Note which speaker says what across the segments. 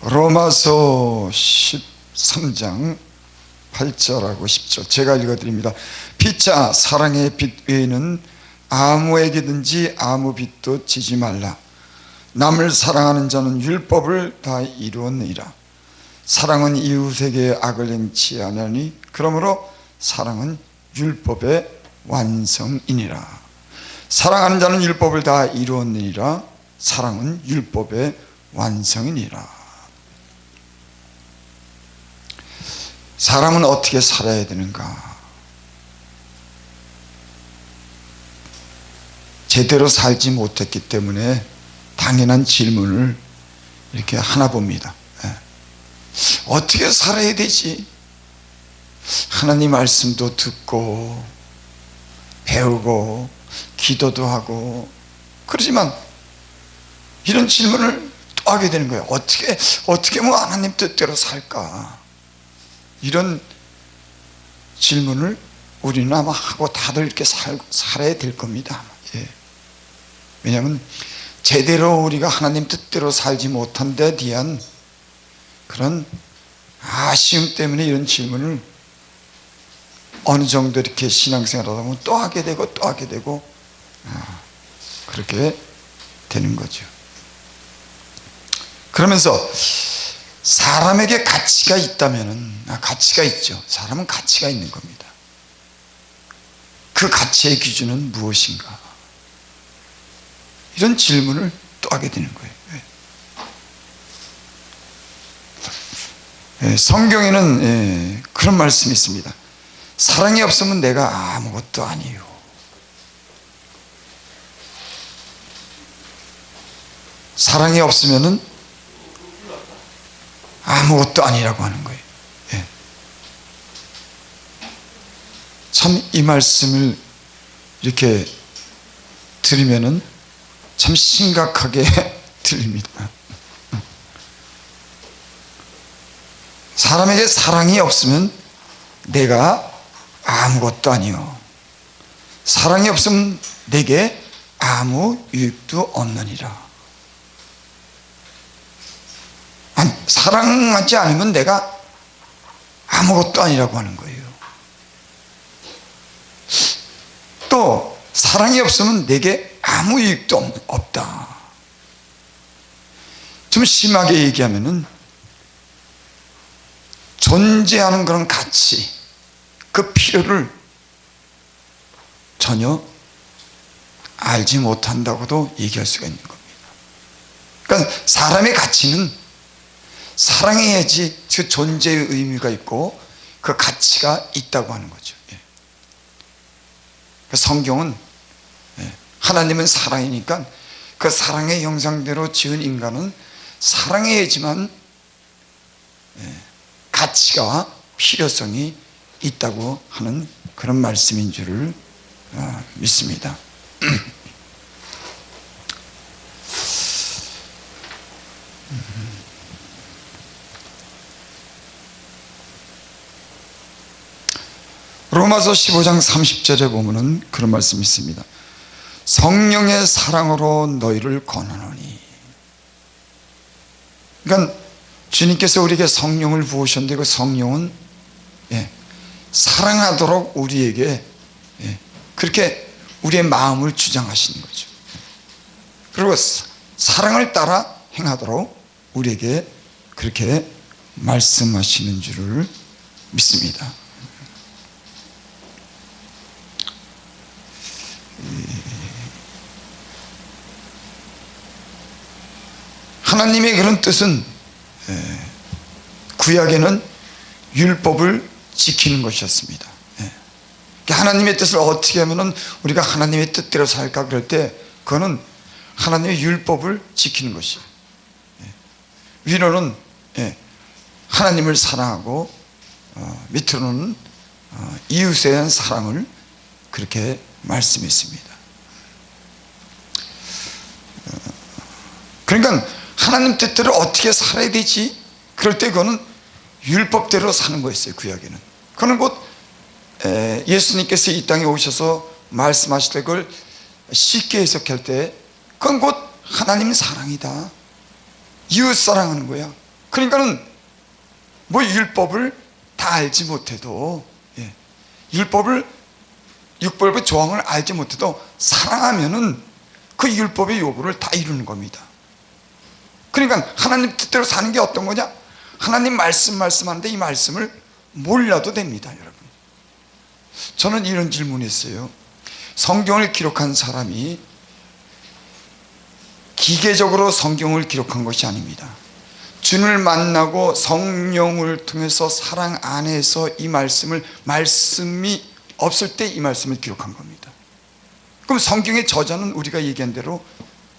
Speaker 1: 로마서 13장 8절하고 10절 제가 읽어드립니다. 피차 사랑의 빛 외에는 아무에게든지 아무 빛도 지지 말라. 남을 사랑하는 자는 율법을 다 이루었느니라. 사랑은 이웃에게 악을 행치 아니하니 그러므로 사랑은 율법의 완성이니라. 사랑하는 자는 율법을 다 이루었느니라. 사랑은 율법의 완성이니라. 사람은 어떻게 살아야 되는가? 제대로 살지 못했기 때문에 당연한 질문을 이렇게 하나 봅니다. 어떻게 살아야 되지? 하나님 말씀도 듣고 배우고 기도도 하고 그러지만 이런 질문을 또 하게 되는 거예요. 어떻게 뭐 하나님 뜻대로 살까? 이런 질문을 우리는 아마 하고 다들 이렇게 살아야 될 겁니다. 예. 왜냐하면 제대로 우리가 하나님 뜻대로 살지 못한 데 대한 그런 아쉬움 때문에 이런 질문을 어느 정도 이렇게 신앙생활 하다 보면 또 하게 되고 또 하게 되고 그렇게 되는 거죠. 그러면서 사람에게 가치가 있다면 가치가 있죠. 사람은 가치가 있는 겁니다. 그 가치의 기준은 무엇인가? 이런 질문을 또 하게 되는 거예요. 성경에는 그런 말씀이 있습니다. 사랑이 없으면 내가 아무것도 아니요. 사랑이 없으면은 아무것도 아니라고 하는 거예요. 참 이 말씀을 이렇게 들으면은 참 심각하게 들립니다. 사람에게 사랑이 없으면 내가 아무것도 아니요. 사랑이 없으면 내게 아무 유익도 없느니라. 사랑하지 않으면 내가 아무것도 아니라고 하는 거예요. 또 사랑이 없으면 내게 아무 유익도 없다. 좀 심하게 얘기하면은 존재하는 그런 가치, 그 필요를 전혀 알지 못한다고도 얘기할 수가 있는 겁니다. 그러니까 사람의 가치는 사랑해야지 그 존재의 의미가 있고 그 가치가 있다고 하는 거죠. 성경은 하나님은 사랑이니까 그 사랑의 형상대로 지은 인간은 사랑해야지만 가치가 필요성이 있다고 하는 그런 말씀인 줄을 믿습니다. 로마서 15장 30절에 보면은 그런 말씀이 있습니다. 성령의 사랑으로 너희를 권하노니. 그러니까 주님께서 우리에게 성령을 부으셨는데 그 성령은 사랑하도록 우리에게 그렇게 우리의 마음을 주장하시는 거죠. 그리고 사랑을 따라 행하도록 우리에게 그렇게 말씀하시는 줄을 믿습니다. 하나님의 그런 뜻은 구약에는 율법을 지키는 것이었습니다. 하나님의 뜻을 어떻게 하면 우리가 하나님의 뜻대로 살까 그럴 때 그거는 하나님의 율법을 지키는 것이에요. 위로는 하나님을 사랑하고 밑으로는 이웃에 대한 사랑을 그렇게 말씀했습니다. 그러니까 하나님 뜻대로 어떻게 살아야 되지? 그럴 때 그거는 율법대로 사는 거였어요. 구약에는. 그거는 곧 예수님께서 이 땅에 오셔서 말씀하실 때 그걸 쉽게 해석할 때 그건 곧 하나님 사랑이다. 이웃 사랑하는 거야. 그러니까는 뭐 율법을 다 알지 못해도, 율법의 조항을 알지 못해도 사랑하면은 그 율법의 요구를 다 이루는 겁니다. 그러니까 하나님 뜻대로 사는 게 어떤 거냐? 하나님 말씀하는데 이 말씀을 몰라도 됩니다. 여러분, 저는 이런 질문했어요. 성경을 기록한 사람이 기계적으로 성경을 기록한 것이 아닙니다. 주님을 만나고 성령을 통해서 사랑 안에서 이 말씀이 없을 때 이 말씀을 기록한 겁니다. 그럼 성경의 저자는 우리가 얘기한 대로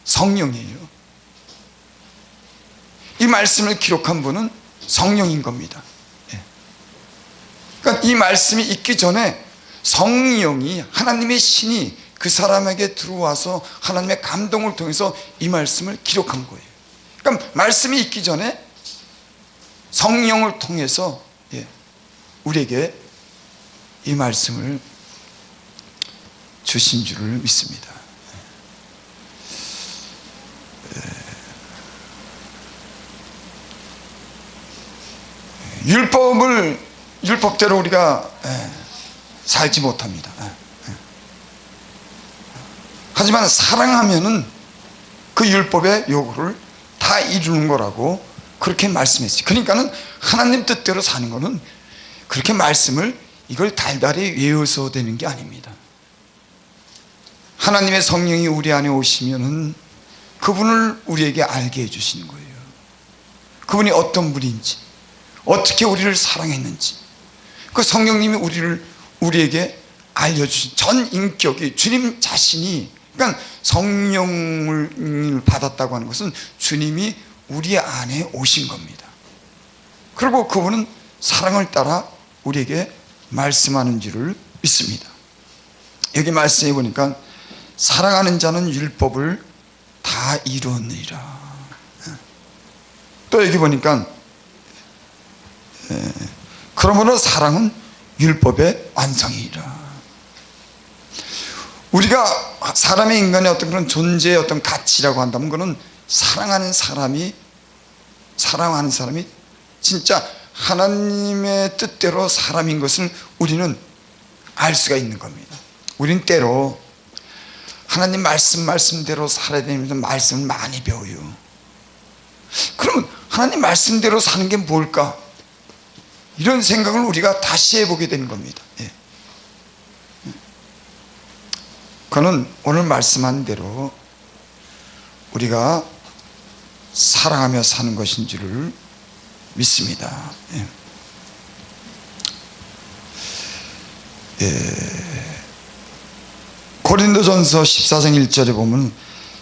Speaker 1: 성령이에요. 이 말씀을 기록한 분은 성령인 겁니다. 그러니까 이 말씀이 있기 전에 성령이, 하나님의 신이 그 사람에게 들어와서 하나님의 감동을 통해서 이 말씀을 기록한 거예요. 그러니까 말씀이 있기 전에 성령을 통해서 우리에게 이 말씀을 주신 줄을 믿습니다. 율법대로 우리가 살지 못합니다. 하지만 사랑하면은 그 율법의 요구를 다 이루는 거라고 그렇게 말씀했어요. 그러니까는 하나님 뜻대로 사는 거는 그렇게 말씀을 이걸 달달이 외워서 되는 게 아닙니다. 하나님의 성령이 우리 안에 오시면은 그분을 우리에게 알게 해주시는 거예요. 그분이 어떤 분인지, 어떻게 우리를 사랑했는지, 그 성령님이 우리에게 알려주신 전 인격이 주님 자신이, 그러니까 성령을 받았다고 하는 것은 주님이 우리 안에 오신 겁니다. 그리고 그분은 사랑을 따라 우리에게 말씀하는 줄을 믿습니다. 여기 말씀해 보니까 사랑하는 자는 율법을 다 이루었느니라. 또 여기 보니까 그러므로 사랑은 율법의 완성이라. 우리가 사람의, 인간의 어떤 그런 존재의 어떤 가치라고 한다면 그거는 사랑하는 사람이 진짜 하나님의 뜻대로 사람인 것을 우리는 알 수가 있는 겁니다. 우린 때로 하나님 말씀대로 살아야 되면서 말씀을 많이 배워요. 그러면 하나님 말씀대로 사는 게 뭘까? 이런 생각을 우리가 다시 해보게 되는 겁니다. 그는 오늘 말씀한 대로 우리가 사랑하며 사는 것인 줄을 믿습니다. 고린도전서 14장 1절에 보면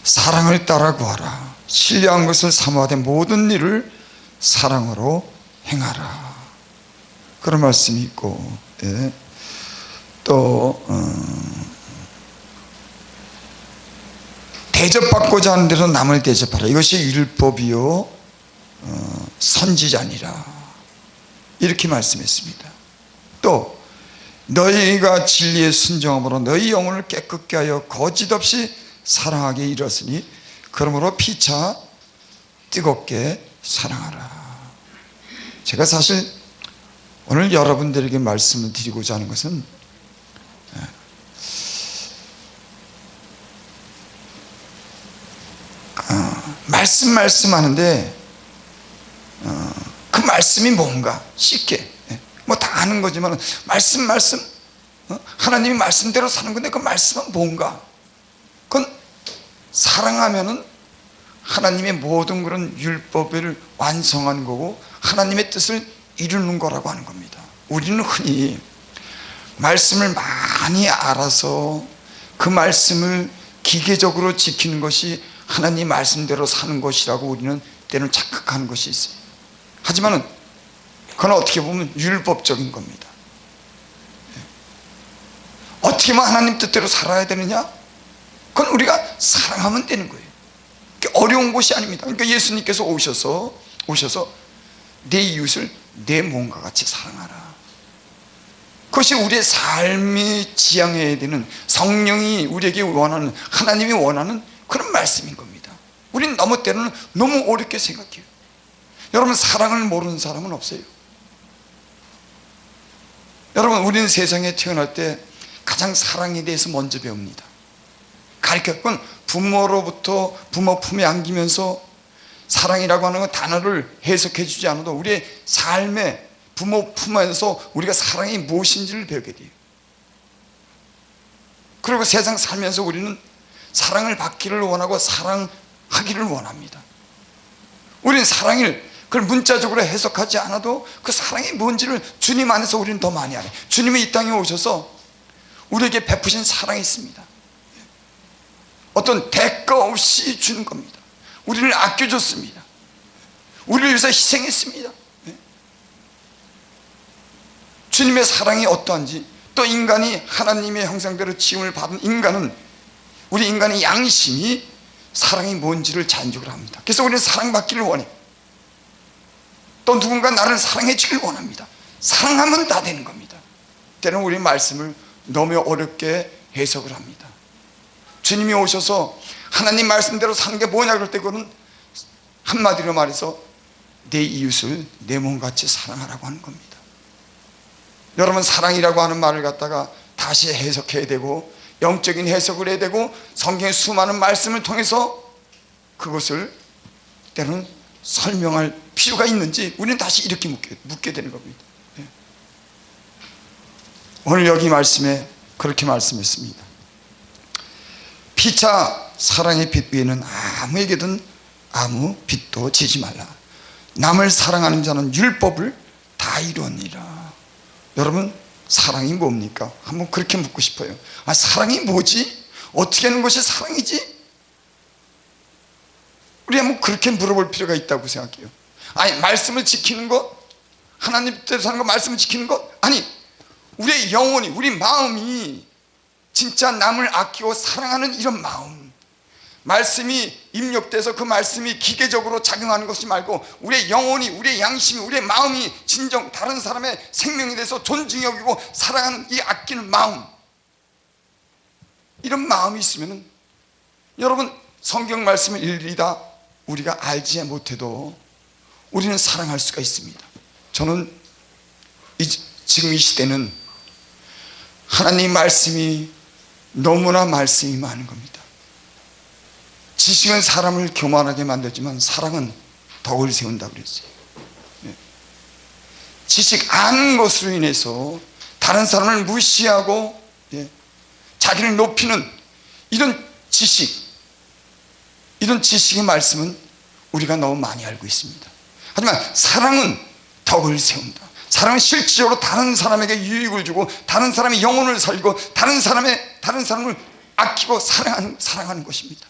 Speaker 1: 사랑을 따라 구하라. 신뢰한 것을 사모하되 모든 일을 사랑으로 행하라. 그런 말씀이 있고, 또 대접받고자 하는 대로 남을 대접하라. 이것이 율법이요 선지자니라. 이렇게 말씀했습니다. 또 너희가 진리에 순종함으로 너희 영혼을 깨끗게 하여 거짓 없이 사랑하게 이르렀으니 그러므로 피차 뜨겁게 사랑하라. 제가 사실 오늘 여러분들에게 말씀을 드리고자 하는 것은 말씀하는데 그 말씀이 뭔가 쉽게 뭐 다 아는 거지만 말씀 하나님이 말씀대로 사는 건데 그 말씀은 뭔가? 그건 사랑하면은 하나님의 모든 그런 율법을 완성하는 거고 하나님의 뜻을 이루는 거라고 하는 겁니다. 우리는 흔히 말씀을 많이 알아서 그 말씀을 기계적으로 지키는 것이 하나님 말씀대로 사는 것이라고 우리는 때는 착각하는 것이 있어요. 하지만은 그건 어떻게 보면 율법적인 겁니다. 어떻게 하면 하나님 뜻대로 살아야 되느냐? 그건 우리가 사랑하면 되는 거예요. 어려운 것이 아닙니다. 그러니까 예수님께서 오셔서 내 이웃을 내 몸과 같이 사랑하라. 그것이 우리의 삶이 지향해야 되는, 성령이 우리에게 원하는, 하나님이 원하는 그런 말씀인 겁니다. 우리는 너무 때로는 너무 어렵게 생각해요. 여러분, 사랑을 모르는 사람은 없어요. 여러분, 우리는 세상에 태어날 때 가장 사랑에 대해서 먼저 배웁니다. 가르쳤건 부모로부터 부모 품에 안기면서 사랑이라고 하는 단어를 해석해 주지 않아도 우리의 삶에 부모 품에서 우리가 사랑이 무엇인지를 배우게 돼요. 그리고 세상 살면서 우리는 사랑을 받기를 원하고 사랑하기를 원합니다. 우리는 사랑을 그걸 문자적으로 해석하지 않아도 그 사랑이 뭔지를 주님 안에서 우리는 더 많이 알아요. 주님이 이 땅에 오셔서 우리에게 베푸신 사랑이 있습니다. 어떤 대가 없이 주는 겁니다. 우리를 아껴줬습니다. 우리를 위해서 희생했습니다. 주님의 사랑이 어떠한지, 또 인간이 하나님의 형상대로 지음을 받은 인간은, 우리 인간의 양심이 사랑이 뭔지를 자연적으로 합니다. 그래서 우리는 사랑받기를 원해요. 또 누군가 나를 사랑해 주길 원합니다. 사랑하면 다 되는 겁니다. 때로는 우리 말씀을 너무 어렵게 해석을 합니다. 주님이 오셔서 하나님 말씀대로 사는 게 뭐냐 그럴 때 그거는 한마디로 말해서 내 이웃을 내 몸같이 사랑하라고 하는 겁니다. 여러분, 사랑이라고 하는 말을 갖다가 다시 해석해야 되고 영적인 해석을 해야 되고 성경의 수많은 말씀을 통해서 그것을 때로는 설명할 필요가 있는지 우리는 다시 이렇게 묻게 되는 겁니다. 오늘 여기 말씀에 그렇게 말씀했습니다. 피차 사랑의 빛 위에는 아무에게든 아무 빛도 지지 말라. 남을 사랑하는 자는 율법을 다 이루었느니라. 여러분, 사랑이 뭡니까? 한번 그렇게 묻고 싶어요. 사랑이 뭐지? 어떻게 하는 것이 사랑이지? 우리 한번 그렇게 물어볼 필요가 있다고 생각해요. 말씀을 지키는 것, 하나님 뜻대로 사는 것, 말씀을 지키는 것, 아니, 우리의 영혼이, 우리 마음이 진짜 남을 아끼고 사랑하는 이런 마음, 말씀이 입력돼서 그 말씀이 기계적으로 작용하는 것이 말고 우리의 영혼이, 우리의 양심이, 우리의 마음이 진정 다른 사람의 생명에 대해서 존중히 여기고 사랑하는 이 아끼는 마음, 이런 마음이 있으면 여러분, 성경 말씀을 일일이 다 우리가 알지 못해도 우리는 사랑할 수가 있습니다. 저는 지금 이 시대는 하나님 말씀이 너무나 말씀이 많은 겁니다. 지식은 사람을 교만하게 만들지만 사랑은 덕을 세운다고 그랬어요. 지식 아는 것으로 인해서 다른 사람을 무시하고 자기를 높이는 이런 지식의 말씀은 우리가 너무 많이 알고 있습니다. 하지만 사랑은 덕을 세운다. 사랑은 실질적으로 다른 사람에게 유익을 주고 다른 사람의 영혼을 살리고 다른 사람을 아끼고 사랑하는 것입니다.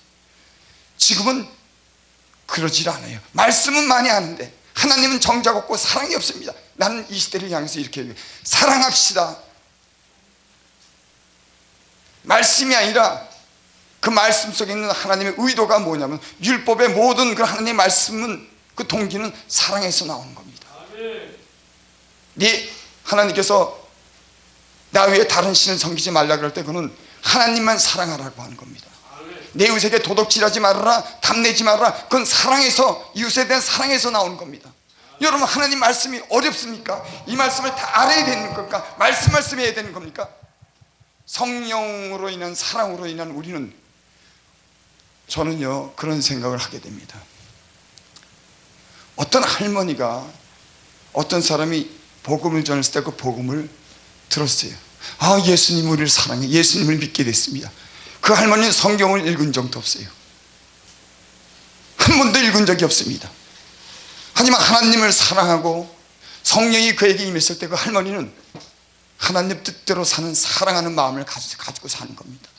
Speaker 1: 지금은 그러질 않아요. 말씀은 많이 아는데 하나님은 정작 없고 사랑이 없습니다. 나는 이 시대를 향해서 이렇게 얘기해요. 사랑합시다. 말씀이 아니라 그 말씀 속에 있는 하나님의 의도가 뭐냐면 율법의 모든 그 하나님의 말씀은 그 동기는 사랑에서 나오는 겁니다. 하나님께서 나 외에 다른 신을 섬기지 말라 그럴 때 그는 하나님만 사랑하라고 하는 겁니다. 내 이웃에게 도둑질하지 말아라, 탐내지 말아라. 그건 사랑에서, 이웃에 대한 사랑에서 나오는 겁니다. 여러분, 하나님 말씀이 어렵습니까? 이 말씀을 다 알아야 되는 겁니까? 말씀해야 되는 겁니까? 성령으로 인한, 사랑으로 인한 우리는, 저는요 그런 생각을 하게 됩니다. 어떤 할머니가 어떤 사람이 복음을 전했을 때 그 복음을 들었어요. 예수님 우리를 사랑해, 예수님을 믿게 됐습니다. 그 할머니는 성경을 읽은 적도 없어요. 한 번도 읽은 적이 없습니다. 하지만 하나님을 사랑하고 성령이 그에게 임했을 때 그 할머니는 하나님 뜻대로 사는, 사랑하는 마음을 가지고 사는 겁니다.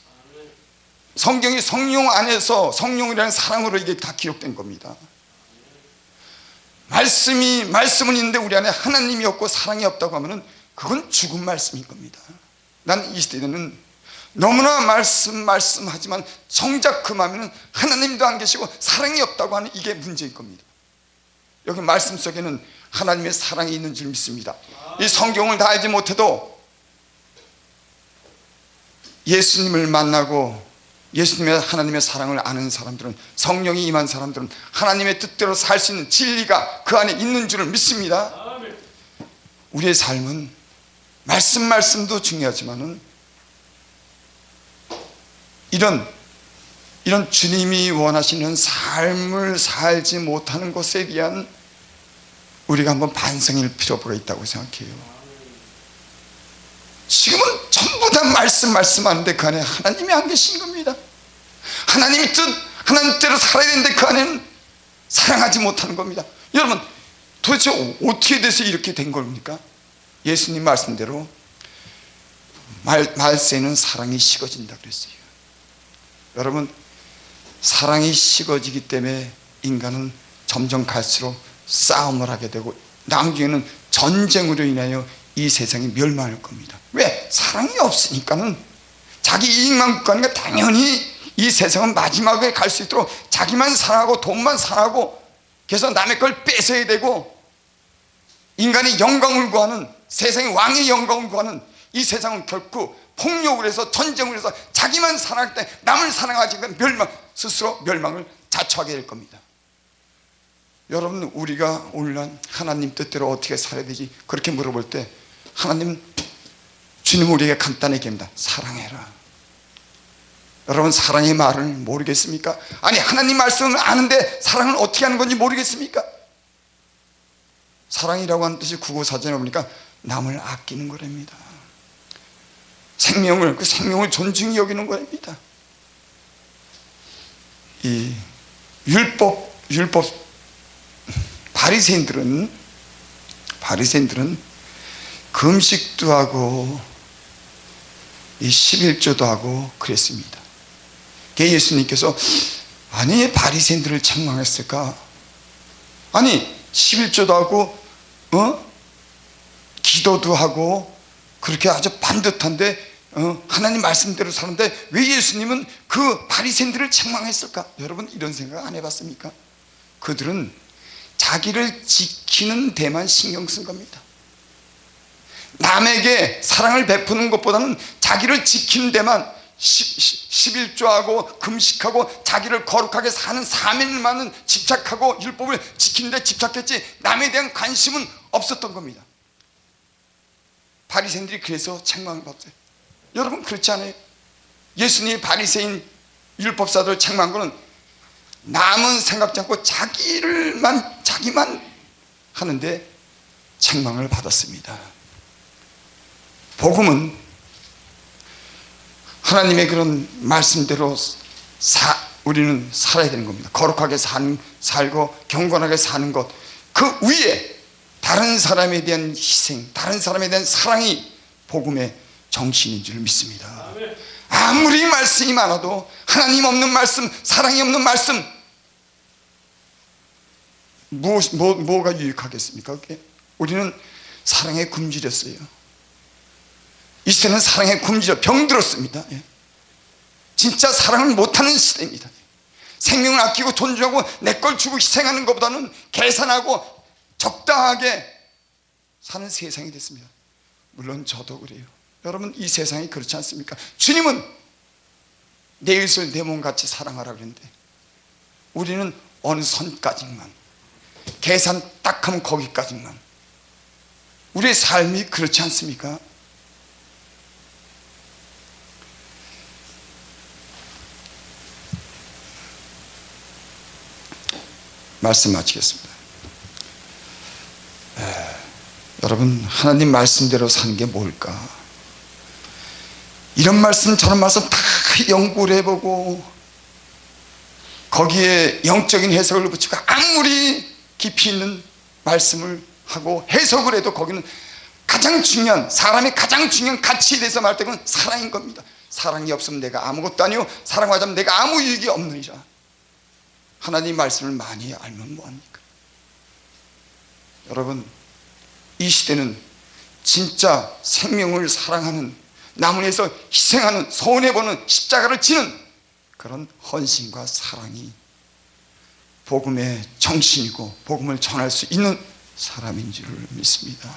Speaker 1: 성경이 성령 안에서 성령이라는 사랑으로 이게 다 기록된 겁니다. 말씀은 있는데 우리 안에 하나님이 없고 사랑이 없다고 하면 그건 죽은 말씀인 겁니다. 난 이 시대에는 너무나 말씀하지만 정작 그 마음에는 하나님도 안 계시고 사랑이 없다고 하는 이게 문제인 겁니다. 여기 말씀 속에는 하나님의 사랑이 있는 줄 믿습니다. 이 성경을 다 알지 못해도 예수님을 만나고 예수님의 하나님의 사랑을 아는 사람들은, 성령이 임한 사람들은 하나님의 뜻대로 살 수 있는 진리가 그 안에 있는 줄을 믿습니다. 우리의 삶은 말씀도 중요하지만은 이런 주님이 원하시는 삶을 살지 못하는 것에 대한 우리가 한번 반성할 필요가 있다고 생각해요. 지금은 전부 다 말씀하는데 그 안에 하나님이 안 계신 겁니다. 하나님의 뜻, 하나님 뜻대로 살아야 되는데 그 안에는 사랑하지 못하는 겁니다. 여러분, 도대체 어떻게 돼서 이렇게 된 겁니까? 예수님 말씀대로 말세는 사랑이 식어진다 그랬어요. 여러분, 사랑이 식어지기 때문에 인간은 점점 갈수록 싸움을 하게 되고 나중에는 전쟁으로 인하여 이 세상이 멸망할 겁니다. 왜? 사랑이 없으니까는 자기 이익만 구하니까 당연히 이 세상은 마지막에 갈 수 있도록 자기만 사랑하고 돈만 사랑하고, 그래서 남의 걸 뺏어야 되고, 인간의 영광을 구하는, 세상의 왕의 영광을 구하는 이 세상은 결코 폭력을 해서 전쟁을 해서 자기만 사랑할 때 남을 사랑하지 않으면 스스로 멸망을 자초하게 될 겁니다. 여러분, 우리가 오늘날 하나님 뜻대로 어떻게 살아야 되지? 그렇게 물어볼 때 하나님, 주님 우리에게 간단하게 합니다. 사랑해라. 여러분, 사랑의 말을 모르겠습니까? 아니, 하나님 말씀을 아는데 사랑을 어떻게 하는 건지 모르겠습니까? 사랑이라고 하는 뜻이 국어사전에 보니까 남을 아끼는 거랍니다. 그 생명을 존중히 여기는 거랍니다. 이 율법 바리새인들은 금식도 하고 이 11조도 하고 그랬습니다. 예수님께서 아니, 바리새인들을 책망했을까? 아니, 11조도 하고 기도도 하고 그렇게 아주 반듯한데 하나님 말씀대로 사는데 왜 예수님은 그 바리새인들을 책망했을까? 여러분, 이런 생각 안 해봤습니까? 그들은 자기를 지키는 데만 신경 쓴 겁니다. 남에게 사랑을 베푸는 것보다는 자기를 지키는 데만 11조하고 금식하고 자기를 거룩하게 사는 사명만은 집착하고 율법을 지키는 데 집착했지 남에 대한 관심은 없었던 겁니다. 바리새인들이 그래서 책망을 받았어요. 여러분, 그렇지 않아요? 예수님이 바리새인 율법사들을 책망한 거는 남은 생각지 않고 자기만 하는데 책망을 받았습니다. 복음은 하나님의 그런 말씀대로 우리는 살아야 되는 겁니다. 거룩하게 살고 경건하게 사는 것, 그 위에 다른 사람에 대한 희생, 다른 사람에 대한 사랑이 복음의 정신인 줄 믿습니다. 아무리 말씀이 많아도 하나님 없는 말씀, 사랑이 없는 말씀, 뭐가 유익하겠습니까? 그게? 우리는 사랑에 굶주렸어요. 이 시대는 사랑에 굶주려 병들었습니다. 진짜 사랑을 못하는 시대입니다. 생명을 아끼고 존중하고 내 걸 주고 희생하는 것보다는 계산하고 적당하게 사는 세상이 됐습니다. 물론 저도 그래요. 여러분, 이 세상이 그렇지 않습니까? 주님은 내 이웃을 내 몸같이 사랑하라 그랬는데 우리는 어느 선까지만, 계산 딱 하면 거기까지만. 우리의 삶이 그렇지 않습니까? 말씀 마치겠습니다. 여러분, 하나님 말씀대로 사는 게 뭘까? 이런 말씀 저런 말씀 다 연구를 해보고 거기에 영적인 해석을 붙이고 아무리 깊이 있는 말씀을 하고 해석을 해도 거기는 가장 중요한, 사람의 가장 중요한 가치에 대해서 말할 때는 사랑인 겁니다. 사랑이 없으면 내가 아무것도 아니요 사랑하자면 내가 아무 유익이 없느니라. 하나님 말씀을 많이 알면 뭐합니까? 여러분, 이 시대는 진짜 생명을 사랑하는, 남을 위해서 희생하는, 손해보는, 십자가를 지는 그런 헌신과 사랑이 복음의 정신이고 복음을 전할 수 있는 사람인 줄 믿습니다.